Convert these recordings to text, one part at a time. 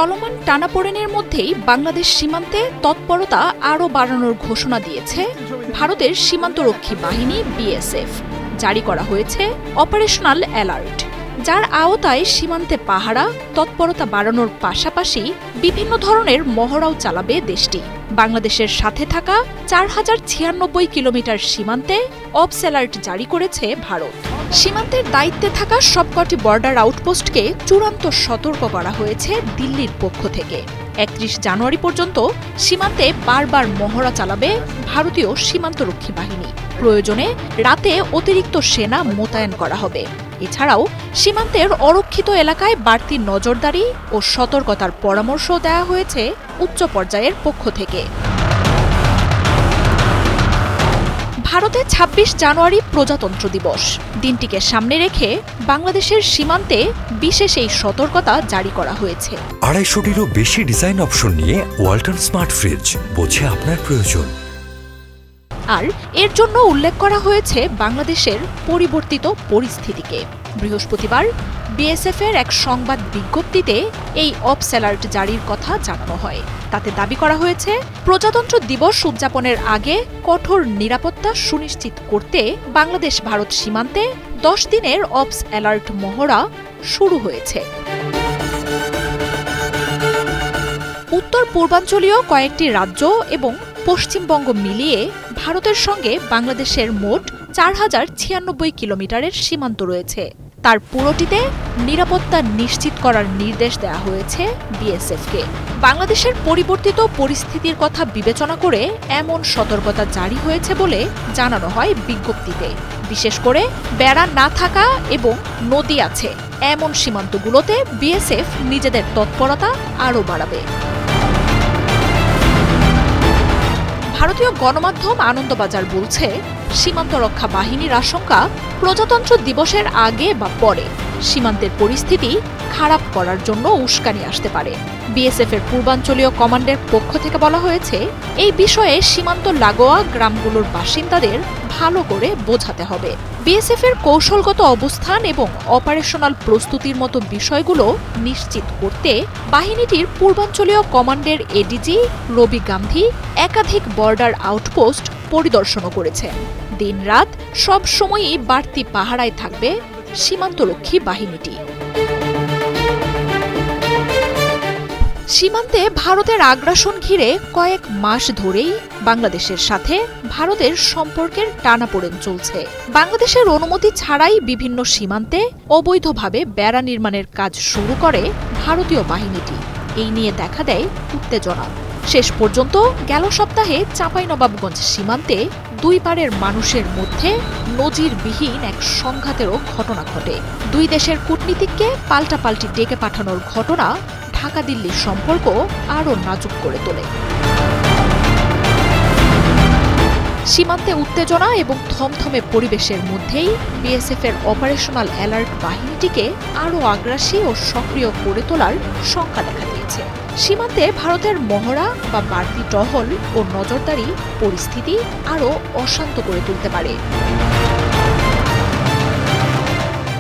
চলমান টানাপোড়েনের মধ্যেই বাংলাদেশ সীমান্তে তৎপরতা আরও বাড়ানোর ঘোষণা দিয়েছে ভারতের সীমান্তরক্ষী বাহিনী বিএসএফ। জারি করা হয়েছে অপারেশনাল অ্যালার্ট, যার আওতায় সীমান্তে পাহারা তৎপরতা বাড়ানোর পাশাপাশি বিভিন্ন ধরনের মহড়াও চালাবে দেশটি। বাংলাদেশের সাথে থাকা 4096 কিলোমিটার সীমান্তে অবস অ্যালার্ট জারি করেছে ভারত। সীমান্তের দায়িত্বে থাকা সবকটি বর্ডার আউটপোস্টকে চূড়ান্ত সতর্ক করা হয়েছে দিল্লির পক্ষ থেকে। 31 জানুয়ারি পর্যন্ত সীমান্তে বারবার মহড়া চালাবে ভারতীয় সীমান্তরক্ষী বাহিনী। প্রয়োজনে রাতে অতিরিক্ত সেনা মোতায়েন করা হবে। এছাড়াও সীমান্তের অরক্ষিত এলাকায় বাড়তি নজরদারি ও সতর্কতার পরামর্শ দেওয়া হয়েছে উচ্চ পর্যায়ের পক্ষ থেকে। ভারতে 26 জানুয়ারি প্রজাতন্ত্র দিবস দিনটিকে সামনে রেখে বাংলাদেশের সীমান্তে বিশেষ এই সতর্কতা জারি করা হয়েছে। 250-টিরও বেশি ডিজাইন অপশন নিয়ে ওয়ালটন স্মার্ট ফ্রিজ, বোঝে আপনার প্রয়োজন। আর এর জন্য উল্লেখ করা হয়েছে বাংলাদেশের পরিবর্তিত পরিস্থিতিকে। বৃহস্পতিবার বিএসএফের এক সংবাদ বিজ্ঞপ্তিতে এই অবস অ্যালার্ট জারির কথা জানানো হয়। তাতে দাবি করা হয়েছে, প্রজাতন্ত্র দিবস উদযাপনের আগে কঠোর নিরাপত্তা সুনিশ্চিত করতে বাংলাদেশ ভারত সীমান্তে 10 দিনের অবস অ্যালার্ট মহড়া শুরু হয়েছে। উত্তর পূর্বাঞ্চলীয় কয়েকটি রাজ্য এবং পশ্চিমবঙ্গ মিলিয়ে ভারতের সঙ্গে বাংলাদেশের মোট 4096 কিলোমিটারের সীমান্ত রয়েছে। তার পুরোটিতে নিরাপত্তা নিশ্চিত করার নির্দেশ দেওয়া হয়েছে বিএসএফকে। বাংলাদেশের পরিবর্তিত পরিস্থিতির কথা বিবেচনা করে এমন সতর্কতা জারি হয়েছে বলে জানানো হয় বিজ্ঞপ্তিতে। বিশেষ করে বেড়া না থাকা এবং নদী আছে এমন সীমান্তগুলোতে বিএসএফ নিজেদের তৎপরতা আরও বাড়াবে। ভারতীয় গণমাধ্যম আনন্দবাজার বলছে, সীমান্ত রক্ষা বাহিনীর আশঙ্কা প্রজাতন্ত্র দিবসের আগে বা পরে সীমান্তের পরিস্থিতি খারাপ করার জন্য উস্কানি আসতে পারে। বিএসএফের পূর্বাঞ্চলীয় কমান্ডের পক্ষ থেকে বলা হয়েছে, এই বিষয়ে সীমান্ত লাগোয়া গ্রামগুলোর বাসিন্দাদের ভালো করে বোঝাতে হবে। বিএসএফের কৌশলগত অবস্থান এবং অপারেশনাল প্রস্তুতির মতো বিষয়গুলো নিশ্চিত করতে বাহিনীটির পূর্বাঞ্চলীয় কমান্ডের এডিজি রবি গান্ধী একাধিক বর্ডার আউটপোস্ট পরিদর্শনও করেছেন। দিনরাত সব সময়ই বাড়তি পাহারায় থাকবে সীমান্তরক্ষী বাহিনীটি। সীমান্তে ভারতের আগ্রাসন ঘিরে কয়েক মাস ধরেই বাংলাদেশের সাথে ভারতের সম্পর্কের টানাপোড়েন চলছে। বাংলাদেশের অনুমতি ছাড়াই বিভিন্ন সীমান্তে অবৈধভাবে বেড়া নির্মাণের কাজ শুরু করে ভারতীয় বাহিনীটি। এই নিয়ে দেখা দেয় উত্তেজনা। শেষ পর্যন্ত গেল সপ্তাহে চাঁপাইনবাবগঞ্জ সীমান্তে দুই পারের মানুষের মধ্যে নজিরবিহীন এক সংঘাতেরও ঘটনা ঘটে। দুই দেশের কূটনীতিককে পাল্টাপাল্টি ডেকে পাঠানোর ঘটনা ঢাকা দিল্লির সম্পর্ক আরও নাজুক করে তোলে। সীমান্তে উত্তেজনা এবং থমথমে পরিবেশের মধ্যেই বিএসএফের অপারেশনাল অ্যালার্ট বাহিনীটিকে আরও আগ্রাসী ও সক্রিয় করে তোলার শঙ্কা দেখা দিয়েছে। সীমান্তে ভারতের মহড়া বা বাড়তি টহল ও নজরদারি পরিস্থিতি আরও অশান্ত করে তুলতে পারে।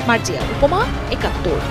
মার্জিয়া উপমা, ৭১।